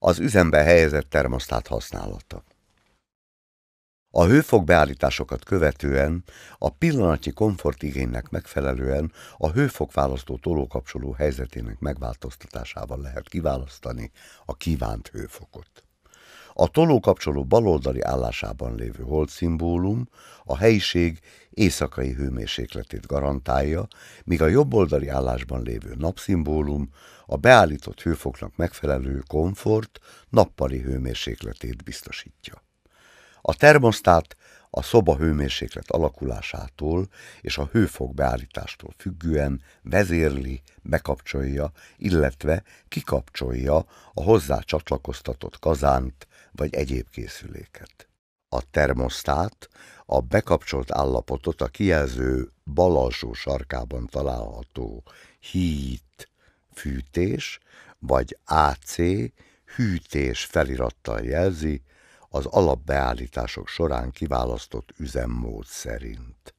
Az üzembe helyezett termosztát használata. A hőfokbeállításokat követően a pillanatnyi komfortigénynek megfelelően a hőfokválasztó tolókapcsoló helyzetének megváltoztatásával lehet kiválasztani a kívánt hőfokot. A tolókapcsoló baloldali állásában lévő holdszimbólum a helyiség éjszakai hőmérsékletét garantálja, míg a jobboldali állásban lévő napszimbólum a beállított hőfoknak megfelelő komfort nappali hőmérsékletét biztosítja. A termosztát a szoba hőmérséklet alakulásától és a hőfok beállítástól függően vezérli, bekapcsolja, illetve kikapcsolja a hozzá csatlakoztatott kazánt vagy egyéb készüléket. A termosztát a bekapcsolt állapotot a kijelző bal alsó sarkában található heat fűtés vagy AC hűtés felirattal jelzi, az alapbeállítások során kiválasztott üzemmód szerint.